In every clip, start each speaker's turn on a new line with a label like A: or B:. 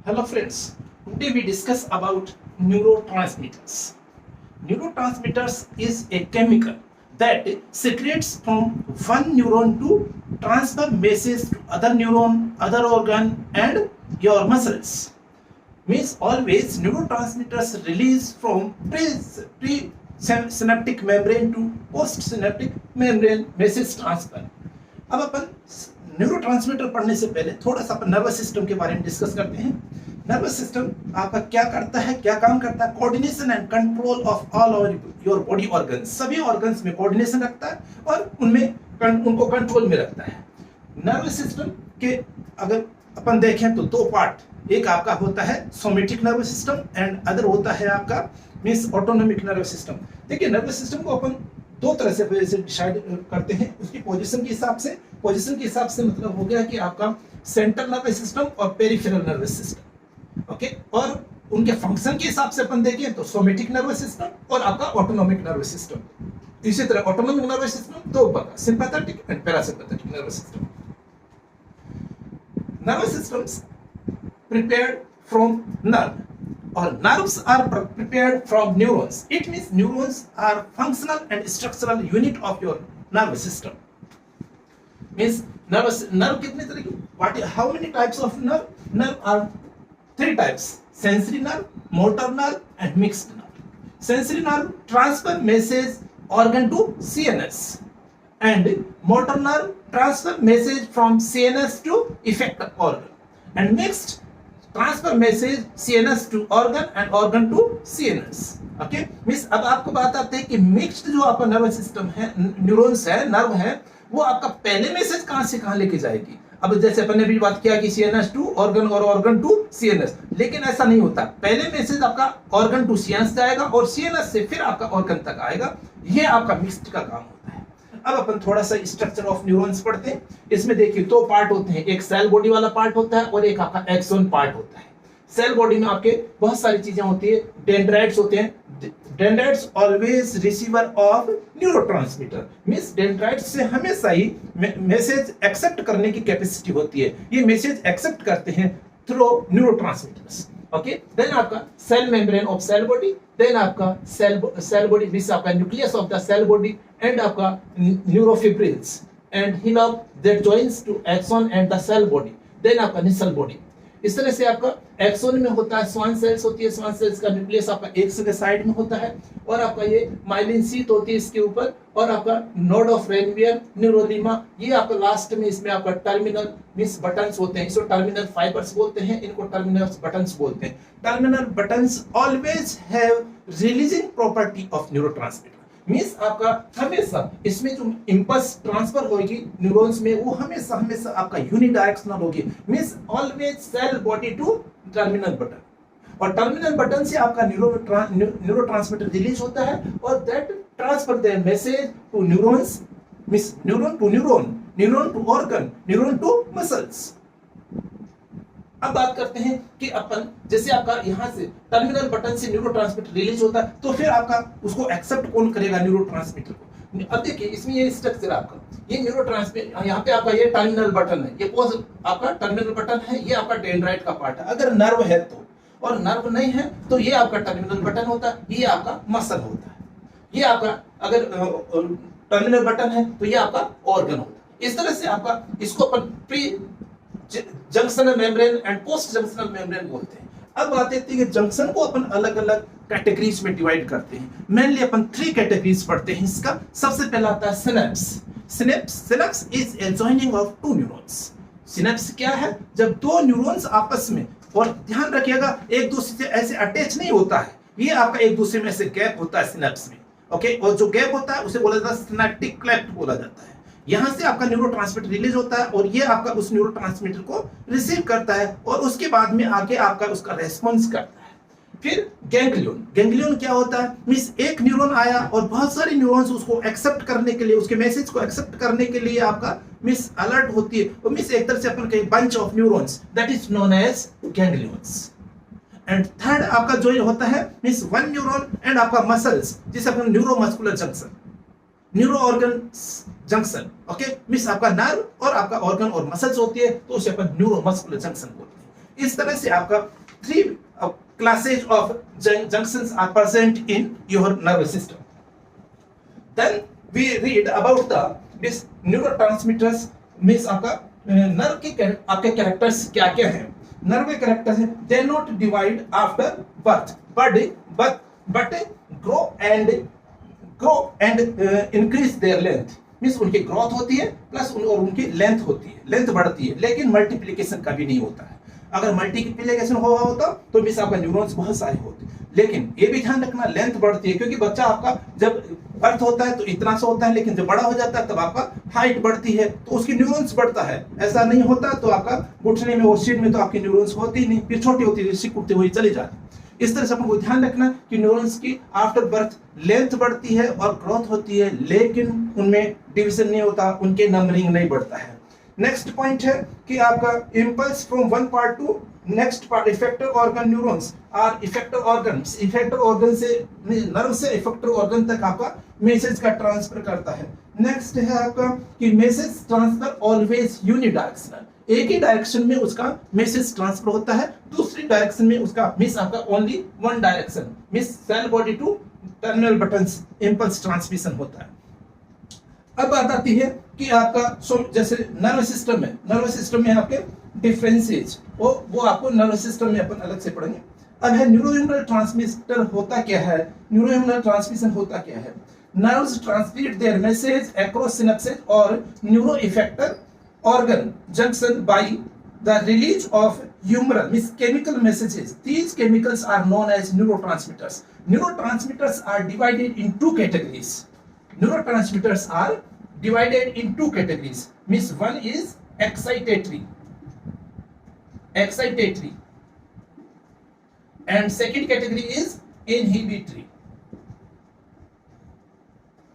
A: Hello friends, today we discuss about neurotransmitters. Neurotransmitters is a chemical that secretes from one neuron to transfer message to other neuron, other organ and your muscles. Means always neurotransmitters release from pre-synaptic membrane to post-synaptic membrane message transfer. अब अपन neurotransmitter पढ़ने से पहले थोड़ा सा अपन nervous system के बारे में discuss करते हैं। नर्वस सिस्टम आपका क्या करता है, क्या काम करता है? Coordination and control of all your body organs, सभी ऑर्गन्स में कोऑर्डिनेशन रखता है और उनमें उनको कंट्रोल में रखता है। नर्वस सिस्टम के अगर अपन देखें तो दो पार्ट, एक आपका होता है somatic nervous system and other होता है आपका मींस ऑटोनोमिक नर्वस सिस्टम। देखिए नर्वस सिस्टम को अपन दो तरह से डिसाइड करते हैं, उसकी पोजीशन के हिसाब से। पोजीशन के हिसाब से मतलब हो गया कि आपका सेंट्रल नर्वस सिस्टम और पेरिफेरल नर्वस सिस्टम, ओके। और उनके फंक्शन के हिसाब से अपन देखें तो सोमेटिक नर्वस सिस्टम और आपका ऑटोनोमिक नर्वस सिस्टम। इसी तरह ऑटोनोमिक नर्वस सिस्टम दो प्रकार, sympathetic and parasympathetic nervous system. Nervous systems prepared from nerve or nerves are prepared from neurons. It means neurons are functional and structural unit of your nervous system. Means nerve कितने तरह की, how many types of nerve? Nerve are three types: sensory nerve, motor nerve and mixed nerve. Sensory nerve transfer message organ to CNS and motor nerve transfer message from CNS to effector organ and mixed transfer message CNS to organ and organ to CNS, okay. Means अब आपको बात आती है कि mixed जो आपका nervous system है, neurons है, नर्व है, वो आपका पहले मैसेज कहां से कहां लेके जाएगी। अब जैसे अपन ने भी बात किया कि CNS टू ऑर्गन और ऑर्गन टू CNS, लेकिन ऐसा नहीं होता। पहले मैसेज आपका ऑर्गन टू CNS जाएगा और CNS से फिर आपका ऑर्गन तक आएगा। ये आपका मिक्स्ड का काम होता है। अब अपन थोड़ा सा स्ट्रक्चर ऑफ न्यूरॉन्स पढ़ते हैं। इसमें देखिए दो पार्ट होते हैं, एक सेल बॉडी वाला पार्ट होता है और एक आपका एक्सोन पार्ट होता है। सेल बॉडी में आपके बहुत सारी चीजें होती है, डेंड्राइट्स होते हैं। Dendrites always receiver of neurotransmitter, means dendrites से हमेशा ही मैसेज एक्सेप्ट करने की कैपेसिटी होती है। ये मैसेज एक्सेप्ट करते हैं थ्रू न्यूरोट्रांसमीटर्स, ओके। देन आपका cell membrane of cell body, then आपका सेल बॉडी मींस आपका nucleus of the cell body and आपका neurofibrils and hillock that joins to axon and the cell body, then आपका Nissl body. इस तरह से आपका axon में होता है स्वान सेल्स होती है, स्वान सेल्स का न्यूक्लियस आपका एक से साइड में होता है और आपका ये माइलिन शीथ होती है इसके ऊपर और आपका नोड ऑफ रेनवियर, न्यूरोलीमा, ये आपका लास्ट में इसमें आपका टर्मिनल मींस बटन्स होते हैं। इसको टर्मिनल फाइबर्स बोलते हैं, इनको टर्मिनल बटन्स बोलते हैं। Terminal buttons always have releasing property of neurotransmitter, means आपका हमेशा इसमें जो इंपल्स ट्रांसफर होगी न्यूरॉन्स में वो हमेशा हमेशा आपका यूनिडायरेक्शनल होगी, means always cell body to terminal button. और टर्मिनल बटन से आपका न्यूरोट्रांसमीटर रिलीज होता है और that transfer the message to neurons, means neuron to neuron, neuron to organ, neuron to muscles. अब बात करते हैं कि अपन जैसे आपका यहाँ से टर्मिनल बटन से न्यूरोट्रांसमीटर रिलीज होता है तो फिर आपका उसको एक्सेप्ट कौन करेगा न्यूरोट्रांसमीटर को। अब देखिए इसमें ये स्ट्रक्चर आपका, ये न्यूरोट्रांसमीटर, यहाँ पे आपका ये टर्मिनल बटन है, ये आपका टर्मिनल बटन है, ये आपका डेंड्राइट का पार्ट है। अगर नर्व है तो, और नर्व नहीं है तो ये आपका टर्मिनल बटन होता है, ये आपका मसल होता है। ये आपका अगर टर्मिनल बटन है तो ये आपका ऑर्गन होता है। इस तरह से आपका इसको अपन pre junctional membrane and post junctional membrane बोलते हैं। अब बात आती है कि जंक्शन को अपन अलग अलग कैटेगरीज में डिवाइड करते हैं। मेनली अपन थ्री कैटेगरीज पढ़ते हैं इसका। सबसे पहला आता है synapse. Synapse is a joining of to neurons. Synapse क्या है? जब दो न्यूरॉन्स आपस में, और ध्यान रखिएगा एक दूसरे से ऐसे अटैच नहीं होता है, ये आपका एक दूसरे में ऐसे गैप होता है सिनेप्स में, ओके। और जो गैप होता है उसे बोला जाता है सिनेप्टिक क्लेफ्ट बोला जाता है। यहां से आपका न्यूरोट्रांसमीटर रिलीज होता है और ये आपका उस न्यूरोट्रांसमीटर को रिसीव करता है और उसके बाद में आके आपका उसका रेस्पॉन्स करता है। फिर गैंग्लियन। गैंग्लियन क्या होता है? मींस एक न्यूरॉन आया और बहुत सारे न्यूरॉन्स उसको एक्सेप्ट करने के लिए, उसके मैसेज को एक्सेप्ट करने के लिए आपका मींस अलर्ट होती है। और मींस एक तरह से अपन कहीं bunch of neurons, that is known as ganglions. And third आपका जो होता है मींस वन न्यूरॉन एंड आपका मसल्स, जिसे अपन neuromuscular junction, neuro organ junction, okay. Means आपका नर्व और आपका ऑर्गन और मसल्स होती है तो उसे अपन न्यूरोमस्कुलर जंक्शन बोलते हैं। इस तरह से आपका 3 classes of junctions are present in your nervous system. Then we read about this neurotransmitters means आपका नर्व के आपके कैरेक्टर्स क्या क्या हैं. नर्व के कैरेक्टर्स हैं, they not divide after birth but grow and increase their length. Means उनकी growth होती है प्लस और उनकी लेंथ होती है, लेंथ बढ़ती है, लेकिन मल्टीप्लिकेशन कभी नहीं होता है. अगर मल्टीप्लिकेशन हुआ होता तो मीन्स आपका न्यूरॉन्स बहुत सारे होते, लेकिन ये भी ध्यान रखना लेंथ बढ़ती है, क्योंकि बच्चा आपका जब बर्थ होता है तो इतना सा होता है, लेकिन जब बड़ा हो जाता है तब आपका हाइट बढ़ती है तो उसकी न्यूरॉन्स बढ़ता है. ऐसा नहीं होता तो आपका घुटने में और सीट में तो आपकी न्यूरॉन्स होती ही नहीं, फिर छोटी होती है, सिकुड़ती हुई चली जाती है. इस तरह से अपन को ध्यान रखना कि न्यूरॉन्स की आफ्टर बर्थ लेंथ बढ़ती है और ग्रोथ होती है, लेकिन उनमें डिवीजन नहीं होता, उनके नंबरिंग नहीं बढ़ता है. नेक्स्ट पॉइंट है कि आपका impulse from one part to next part. Effector organ neurons are effector organs. Effector organ से नर्व से इफेक्टर ऑर्गन तक आपका मैसेज का ट्रांसफर करता है. नेक्स्ट है आपका कि मैसेज ट्रांसफर ऑलवेज यूनिडायरेक्शनल. एक ही डायरेक्शन में उसका मैसेज ट्रांसफर होता है, दूसरी डायरेक्शन में उसका मींस आपका only one direction means cell body to terminal buttons impulse transmission होता है. अब बात आती है कि आपका जैसे नर्व सिस्टम है, नर्व सिस्टम में आपके डिफरेंसेस वो आपको नर्व सिस्टम में अपन अलग से पढ़ेंगे. अब है न्यूरोइम्यूनल ट्रांसमिटर होता क्या है. न्यूरोइम्यूनल ट्रांसमिशन होता क्या है. Nerves transmit their message across synapses और neuro effector organ junction by the release of humoral means chemical messages. These chemicals are known as neurotransmitters. Neurotransmitters are divided in two categories. Neurotransmitters are divided in two categories. Means one is excitatory, and second category is inhibitory.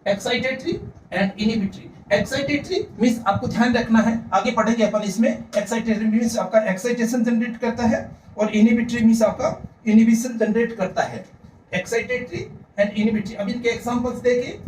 A: Excitatory and inhibitory. Excitatory means आपको ध्यान रखना है, आगे पढ़ेंगे अपन इसमें. Excitatory means आपका excitation generate करता है और इनहिबिटरी मींस आपका इनहिबिशन जनरेट करता है. Excitatory and inhibitory. अब इनके एग्जांपल्स देखिए.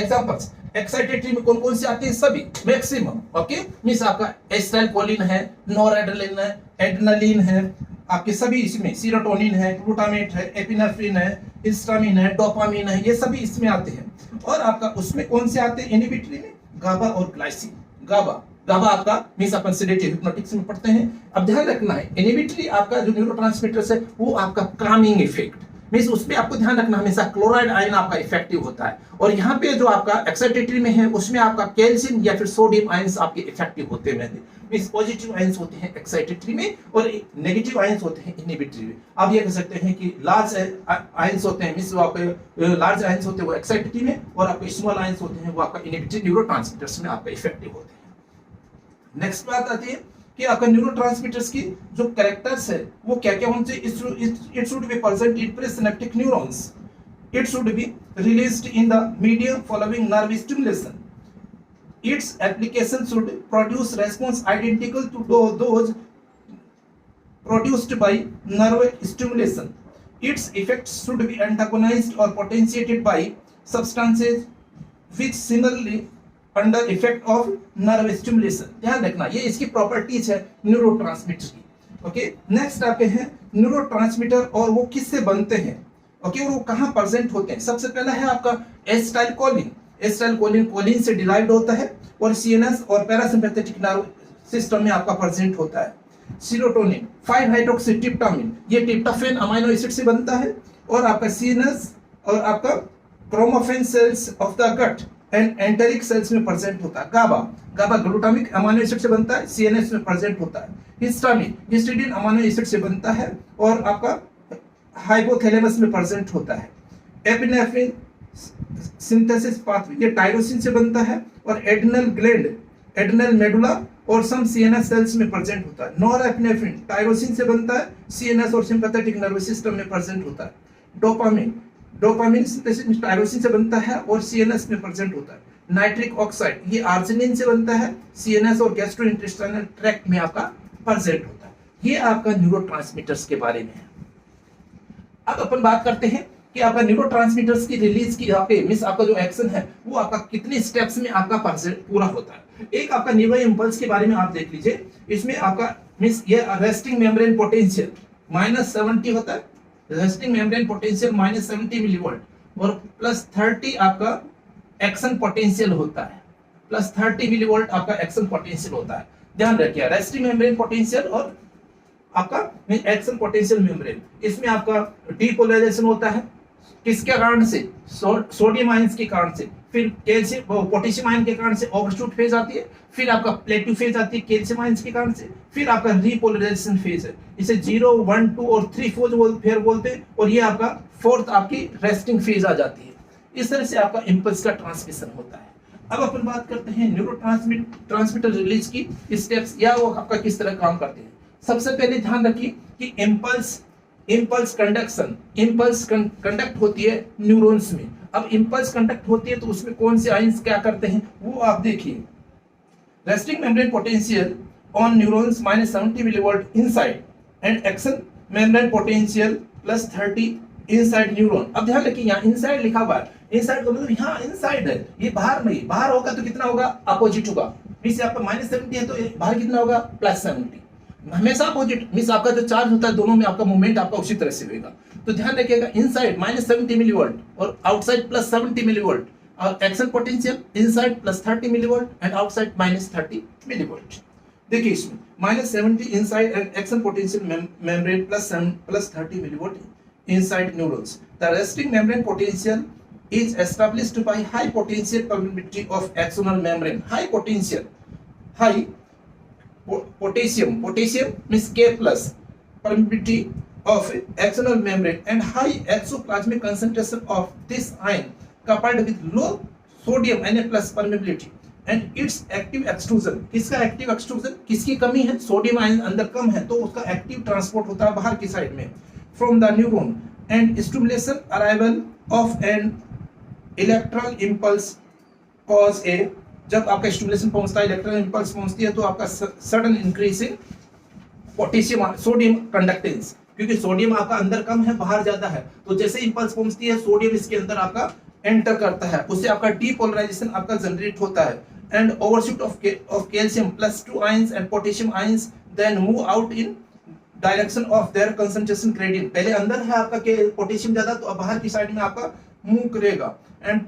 A: एग्जांपल्स एक्साइटेटरी में कौन कौन से आते हैं, सभी मैक्सिमम. ओके मींस आपका एसिटाइलकोलिन है, नोरएड्रेनालिन है, एड्रेनालिन है, आपके सभी इसमें सीरोटोनिन है, ग्लूटामेट है, एपिनेफ्रिन है, हिस्टामिन है, डोपामिन है, ये सभी इसमें आते हैं. और आपका उसमें कौन से आते हैं इनहिबिटरी में, गाबा और ग्लाइसिन. गाबा आपका मींस अपन सेडेटिव हिप्नोटिक्स में पढ़ते हैं. अब ध्यान रखना है इनहिबिटरी आपका जो न्यूरोट्रांसमीटर्स है वो आपका कामिंग इफेक्ट मींस उसमें आपको ध्यान रखना हमेशा क्लोराइड आयन आपका इफेक्टिव होता है. और यहाँ पे जो आपका एक्साइटेटरी में है उसमें आपका कैल्शियम या फिर सोडियम आयंस आपके इफेक्टिव होते हैं. मींस पॉजिटिव आयंस होते हैं एक्साइटेटरी में और नेगेटिव आयंस होते हैं इनहिबिटरी में. आप ये कह सकते हैं कि लार्ज आयंस होते हैं मींस वो आपके लार्ज आयंस होते हैं वो एक्साइटेटरी में, और आपके स्मॉल आयंस होते हैं वो आपका इनहिबिटरी न्यूरोट्रांसमीटर्स में आपका इफेक्टिव होते हैं. नेक्स्ट बात आती है कि आपका न्यूरोट्रांसमीटर्स की जो कैरेक्टर्स है वो क्या क्या होने चाहिए. It should be present in presynaptic neurons. It should be released in the medium following nerve stimulation. Its application should produce response identical to those produced by nerve stimulation. Its effects should be antagonized or potentiated by substances which similarly under effect of nerve stimulation. ध्यान रखना ये इसकी properties है neurotransmitter की. Okay next आते हैं neurotransmitter और वो किससे बनते हैं. ओके वो कहाँ प्रेजेंट होते हैं. सबसे पहला है आपका एसिटाइलकोलिन. एसिटाइलकोलिन कोलिन से डिराइव्ड होता है और सीएनएस और पैरासिम्पैथेटिक नर्व सिस्टम में आपका प्रेजेंट होता है. सीरोटोनिन 5-हाइड्रोक्सीट्रिप्टामिन ये ट्रिप्टोफैन अमीनो एसिड से बनता है और आपका सीएनएस और आपका chromaffin cells of the gut and enteric cells में प्रेजेंट होता है. गाबा ग्लूटामिक अमीनो एसिड से बनता है, सीएनएस में प्रेजेंट होता है. हिस्टामिन हिस्टिडीन अमीनो एसिड से बनता है और आपका हाइपोथैलेमस में प्रेजेंट होता है. एपिनेफ्रिन सिंथेसिस पाथवे ये टायरोसिन से बनता है और एड्रिनल ग्लैंड एड्रिनल मेडुला और सम सीएनएस सेल्स में प्रेजेंट होता है. नॉरएपिनेफ्रिन टायरोसिन से बनता है, सीएनएस और सिंपैथेटिक नर्वस सिस्टम में प्रेजेंट होता है. डोपामिन सिंथेसिस टायरोसिन से बनता है और सीएनएस में प्रेजेंट होता है. नाइट्रिक ऑक्साइड ये आर्जिनिन से बनता है, सीएनएस और गैस्ट्रोइंटेस्टाइनल ट्रैक्ट में आपका प्रेजेंट होता है. ये आपका न्यूरोट्रांसमीटर्स के बारे में है. अब अपन बात करते हैं कि आपका न्यूरोट्रांसमीटर्स की रिलीज की आपके मींस आपका जो एक्शन है वो आपका कितने स्टेप्स में आपका पूरा होता है। एक आपका न्यूरो इंपल्स के बारे में आप देख लीजिए, इसमें आपका मींस ये रेस्टिंग मेम्ब्रेन पोटेंशियल -70 होता है, रेस्टिंग मेम्ब्रेन पोटेंशियल -70 मिलीवोल्ट और +30 आपका एक्शन पोटेंशियल होता है, +30 मिलीवोल्ट आपका एक्शन पोटेंशियल होता है। ध्यान रखिए रेस्टिंग मेम्ब्रेन पोटेंशियल और आपका एक्शन पोटेंशियल मेम्ब्रेन, इसमें आपका डीपोलराइजेशन होता है किसके कारण से, सोडियम आयंस के कारण से, फिर कैल्शियम पोटेशियम आयन के कारण से ओवरशूट फेज आती है, फिर आपका प्लेटिव फेज आती है कैल्शियम आयंस के कारण से, फिर आपका रीपोलराइजेशन फेज है, इसे 0, 1, 2 और 3 फेज बोलते हैं, और ये आपका फोर्थ आपकी रेस्टिंग फेज आ जाती है। इस तरह से आपका इंपल्स का ट्रांसमिशन होता है। अब अपन बात करते हैं न्यूरो ट्रांसमीटर रिलीज की स्टेप्स या वो आपका किस तरह काम करते हैं। सबसे पहले ध्यान रखिए कि इंपल्स कंडक्ट होती है न्यूरॉन्स में। अब इंपल्स कंडक्ट होती है तो उसमें कौन से आयंस क्या करते हैं वो आप देखिए। Resting membrane potential on neurons -70 millivolt inside and action membrane potential +30 inside neuron. अब ध्यान रखिए यहाँ इनसाइड लिखा हुआ है, इनसाइड का मतलब यहाँ इनसाइड है, ये बाहर नहीं, बाहर होगा तो कितना होगा अपोजिट होगा, मींस आपका -70 है तो बाहर कितना होगा +70, हमेशा अपोजिट, मींस आपका जो चार्ज होता है दोनों में आपका मूवमेंट आपका उसी तरह से होगा। तो ध्यान रखिएगा इनसाइड -70 मिलीवोल्ट और आउटसाइड +70 मिलीवोल्ट, और action potential inside +30 millivolt and outside -30 millivolt. देखिए इसमें -70 inside and action potential membrane +30 millivolt inside neurons. The resting membrane potential is established by high potential permeability of axonal membrane. High potassium means K plus permeability of axonal membrane and high exoplasmic concentration of this ion coupled with low sodium Na plus permeability and its active extrusion. किसका active extrusion, किसकी कमी है, sodium ion अंदर कम है तो उसका active transport होता है बाहर की साइड में from the neuron and stimulation arrival of an electrical impulse cause a, जब आपका स्टिमुलेशन पहुंचता है इलेक्ट्रिकल इंपल्स पहुंचती है तो आपका sudden increase in potassium sodium conductance, क्योंकि सोडियम आपका अंदर कम है बाहर ज्यादा है, तो जैसे इंपल्स पहुंचती है सोडियम इसके अंदर आपका एंटर करता है, उससे आपका डीपोलराइजेशन आपका जनरेट होता है and overshoot of calcium +2 ions and potassium ions then move out in direction of their concentration gradient. पहले अंदर है आपका पोटेशियम ज्यादा तो अब बाहर की साइड में आपका मूव करेगा and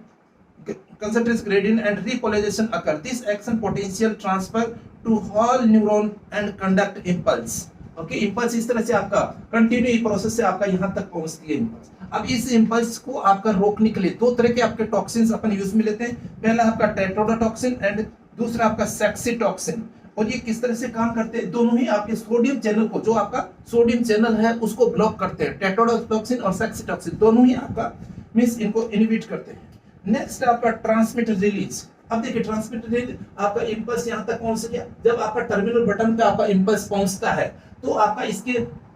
A: concentration gradient and repolarization occur. This action potential transfer to whole neuron and conduct impulse. Okay, impulse इस तरह से आपका कंटिन्यू प्रोसेस से आपका यहाँ तक पहुंचती है impulse. अब इस impulse को आपका रोकने के लिए दो तरह के आपके टॉक्सिन्स अपन यूज में लेते हैं, पहला आपका टेट्रोडोटॉक्सिन एंड दूसरा आपका सेक्सीटॉक्सिन। और ये किस तरह से काम करते हैं, दोनों ही आपके सोडियम चैनल को, जो आपका सोडियम चैनल है उसको ब्लॉक करते हैं, टेट्रोडोटॉक्सिन और सेक्सीटॉक्सिन दोनों ही आपका मींस इनको इनहिबिट करते हैं। नेक्स्ट आपका ट्रांसमीटर रिलीज। अब देखिए ट्रांसमीटर रिलीज आपका इंपल्स यहां तक पहुंच गया, जब आपका टर्मिनल बटन पे आपका इंपल्स पहुंचता है तो आपका इसके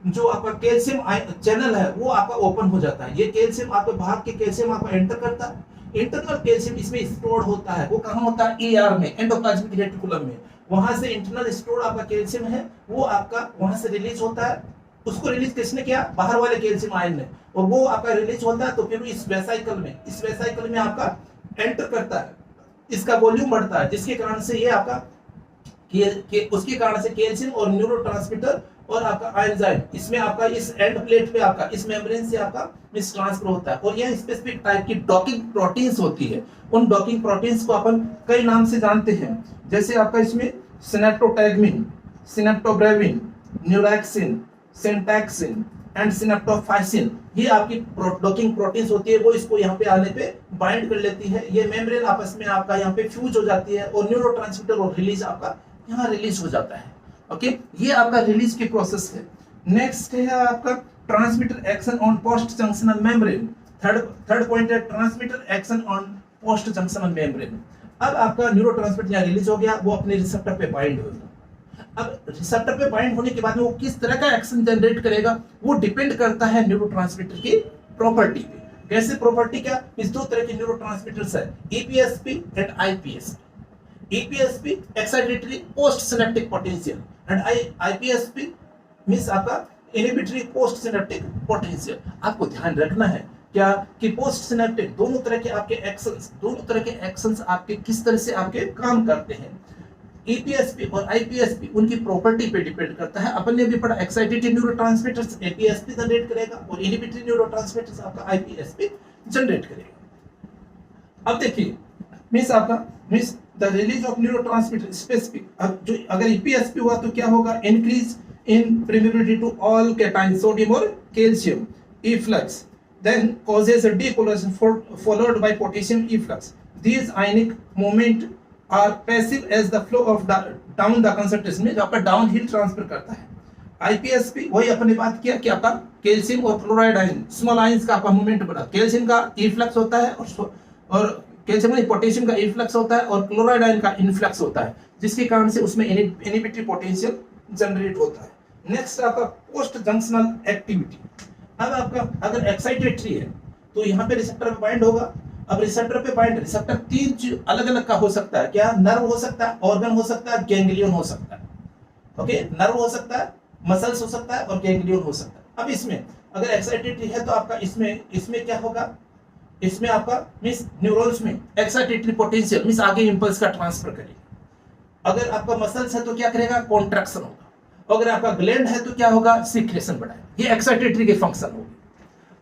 A: जो आपका कैल्शियम चैनल है वो आपका ओपन हो जाता है। ये कैल्शियम आपके बाहर के कैल्शियम आपका एंटर करता है, इंटरनल कैल्शियम इसमें स्टोर होता है, वो कहां होता है ईआर में, एंडोप्लाज्मिक रेटिकुलम में। वहां से इंटरनल स्टोर आपका कैल्शियम है वो आपका वहां से रिलीज होता है, उसको रिलीज किसने किया, बाहर वाले कैल्शियम आयन ने, और वो आपका रिलीज होता है तो फिर इस वेसाइकल में आपका एंटर करता है, इसका वॉल्यूम बढ़ता है जिसके कारण से ये आपका उसके कारण से कैल्शियम और न्यूरोट्रांसमीटर और आपका एंजाइम इसमें आपका इस एंड प्लेट पे आपका इस मेम्ब्रेन से आपका मिस ट्रांसफर होता है। और यह स्पेसिफिक टाइप की डॉकिंग प्रोटीन्स होती है, उन डॉकिंग प्रोटीन्स को अपन कई नाम से जानते हैं, जैसे आपका इसमें सिनेप्टोटैगमिन, सिनेप्टोब्रेविन, न्यूरैक्सिन, सेंटैक्सिन एंड सिनेप्टोफाइसिन, ये आपकी डॉकिंग प्रोटीन्स होती है, वो इसको यहाँ पे आने पे बाइंड कर लेती है, ये मेम्ब्रेन आपस में आपका यहाँ पे फ्यूज हो जाती है और न्यूरोट्रांसमीटर और रिलीज आपका यहाँ रिलीज हो जाता है। ओके, ये आपका रिलीज की प्रोसेस है। नेक्स्ट है आपका transmitter action on post junctional membrane. Third point है transmitter action on post junctional membrane. अब आपका न्यूरोट्रांसमीटर यहाँ रिलीज हो गया, वो अपने रिसेप्टर पे बाइंड होगा। अब रिसेप्टर पे बाइंड होने के बाद में वो किस तरह का एक्शन जनरेट करेगा वो डिपेंड करता है न्यूरोट्रांसमीटर की प्रॉपर्टी पे। कैसे प्रॉपर्टी, क्या, इस दो तरह के न्यूरोट्रांसमीटर्स है, EPSP and IPSP. EPSP excitatory post synaptic potential and IPSP means आपका इनहिबिटरी पोस्ट सिनेप्टिक पोटेंशियल। आपको ध्यान रखना है क्या कि पोस्ट सिनेप्टिक दोनों तरह के एक्शंस आपके किस तरह से आपके काम करते हैं। ईपीएसपी और आईपीएसपी उनकी प्रॉपर्टी पे डिपेंड करता है। अपन ने भी पढ़ा एक्साइटेड न्यूरोट्रांसमीटर्स एपीएसपी जनरेट करेगा और इनहिबिटरी न्यूरोट्रांसमीटर्स आपका आईपीएसपी जनरेट करेगा। अब देखिए means the release of neurotransmitter specific, अब जो अगर ईपीएसपी हुआ तो क्या होगा, increase in permeability to all cations, sodium or calcium efflux, then causes a depolarization followed by potassium efflux. These ionic movement are passive as the flow of down the concentration में आपका down hill transfer करता है। आईपीएसपी वही अपने बात किया कि आपका कैल्शियम और क्लोराइड आयन स्मॉल आयंस का आपका मूवमेंट बना, कैल्शियम का इफ्लक्स होता है और कैल्शियम नहीं पोटेशियम का इफ्लक्स होता है और क्लोराइड आयन का इन्फ्लक्स होता है, जिसके कारण से उसमें इनहिबिटरी पोटेंशियल जनरेट होता है। नेक्स्ट आपका पोस्ट जंक्शनल एक्टिविटी। अब आपका अगर एक्साइटेड ट्री है तो यहाँ पे रिसेप्टर पे बाइंड होगा। अब रिसेप्टर पे बाइंड, रिसेप्टर तीन अलग अलग का हो सकता है, क्या नर्व हो सकता है, ऑर्गन हो सकता है, गैंग्लियन हो सकता है। ओके, नर्व हो सकता है, मसल्स हो सकता है और गैंग्लियन हो सकता है। अब इसमें अगर एक्साइटेड ट्री है तो आपका इसमें क्या होगा, इसमें आपका मींस न्यूरॉन्स में एक्साइटेड पोटेंशियल मींस आगे इंपल्स का ट्रांसफर करेगा। अगर आपका मसल्स है तो क्या करेगा, कॉन्ट्रैक्शन होगा। अगर आपका ग्लैंड है तो क्या होगा, सीक्रेशन बढ़ाएगा। ये एक्साइटेटरी के फंक्शन होंगे।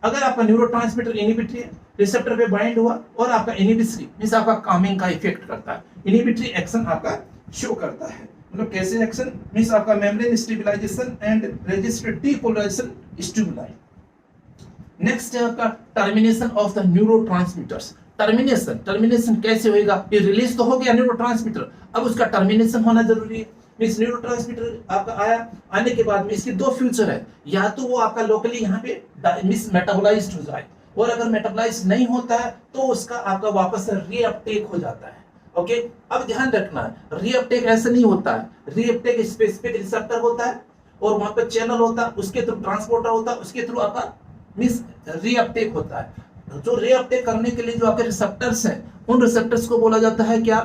A: अगर आपका न्यूरोट्रांसमीटर इनहिबिटरी है, रिसेप्टर पे बाइंड हुआ और आपका इनहिबिटरी मींस आपका कामिंग का इफेक्ट करता है, इनहिबिटरी एक्शन आपका शो करता है। मतलब कैसे एक्शन मींस आपका membrane stabilisation and register depolarisation stimuli. Next है आपका termination of the neurotransmitters. Termination कैसे होगा, ये रिलीज तो हो गया न्यूरोट्रांसमीटर, अब उसका टर्मिनेशन होना जरूरी है। मींस न्यूरोट्रांसमीटर आपका आने के बाद में इसके दो फ्यूचर है, या तो वो आपका लोकली यहाँ पे मिस मेटाबोलाइज्ड हो जाए, और अगर मेटाबोलाइज नहीं होता है तो उसका आपका वापस से रीअपटेक हो जाता है। ओके, अब ध्यान रखना है रीअपटेक ऐसे नहीं होता है, रीअपटेक स्पेसिफिक रिसेप्टर होता है और वहां पे चैनल होता है, उसके थ्रू ट्रांसपोर्टर होता है, उसके थ्रू आपका मिस रीअपटेक होता है। जो रीअपटेक करने के लिए जो आपके रिसेप्टर्स हैं, उन रिसेप्टर्स को बोला जाता है क्या,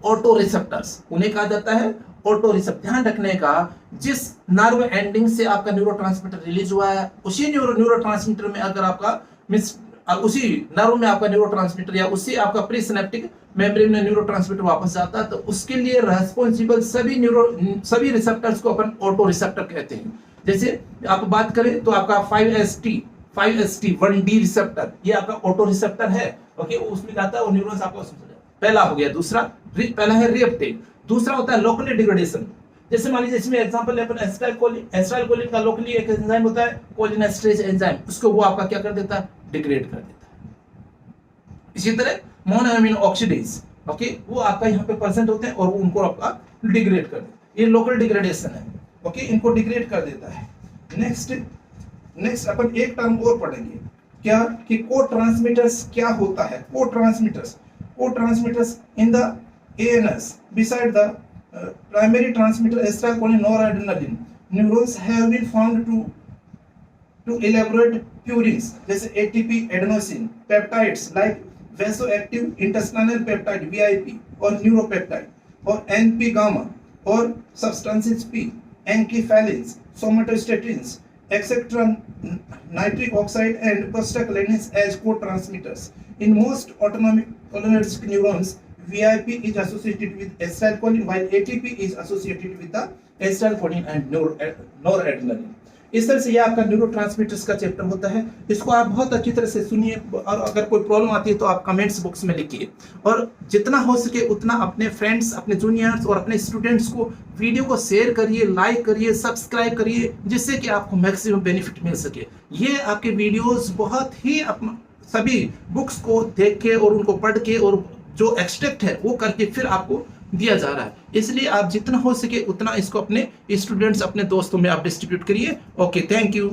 A: ऑटो रिसेप्टर्स, उन्हें कहा जाता है ऑटो रिसेप्टर। ध्यान रखने का, जिस नर्व एंडिंग से आपका न्यूरोट्रांसमीटर रिलीज हुआ है उसी न्यूरोट्रांसमीटर में अगर आपका मिस उसी नर्व में आपका न्यूरोट्रांसमीटर या उसी आपका प्री सिनेप्टिक मेम्ब्रेन में न्यूरोट्रांसमीटर वापस जाता है तो उसके लिए रेस्पॉन्सिबल सभी रिसेप्टर्स को अपन ऑटो रिसेप्टर कहते हैं। जैसे आप बात करें तो आपका 5ST 1D रिसेप्टर, ये आपका ऑटो रिसेप्टर है। ओके, उसमें जाता है और न्यूरॉन्स आपका पहला हो गया। पहला है रीअपटेक, दूसरा होता है लोकली डिग्रेडेशन। जैसे मान लीजिए इसमें एग्जांपल है अपन एसिटाइलकोलिन का लोकली एक एंजाइम होता है कोलिनेस्टरेज एंजाइम, उसको वो आपका क्या कर देता है, डिग्रेड कर देता है। इसी तरह मोनोअमीनो ऑक्सीडेज, ओके, वो आपका यहाँ पे प्रेजेंट होते हैं और उनको आपका डिग्रेड कर देता है। ये लोकल डिग्रेडेशन है। ओके, इनको डिग्रेड कर देता है। नेक्स्ट अपन एक टर्म और पढ़ेंगे, क्या कि को-ट्रांसमीटर्स क्या होता है। Co-transmitters in the ANS beside the primary transmitter acetylcholine noradrenaline neurons have been found to elaborate purines जैसे ATP adenosine peptides like vasoactive intestinal peptide VIP और neuropeptide और NP gamma और substances P, enkephalins, somatostatins, etc. nitric oxide and prostaglandins as co-transmitters. In most autonomic cholinergic neurons, VIP is associated with acetylcholine while ATP is associated with the acetylcholine and noradrenaline. इस तरह से ये आपका neurotransmitters का chapter होता है। इसको आप बहुत अच्छी तरह से सुनिए और अगर कोई प्रॉब्लम आती है तो आप कमेंट्स बॉक्स में लिखिए और जितना हो सके उतना अपने फ्रेंड्स, अपने जूनियर्स और अपने स्टूडेंट्स को वीडियो को शेयर करिए, लाइक करिए, सब्सक्राइब करिए, जिससे कि आपको मैक्सिमम बेनिफिट मिल सके। ये आपके वीडियोस बहुत ही सभी बुक्स को देख के और उनको पढ़ के और जो एक्सट्रैक्ट है वो करके फिर आपको दिया जा रहा है, इसलिए आप जितना हो सके उतना इसको अपने स्टूडेंट्स, अपने दोस्तों में आप डिस्ट्रीब्यूट करिए। Okay, thank you.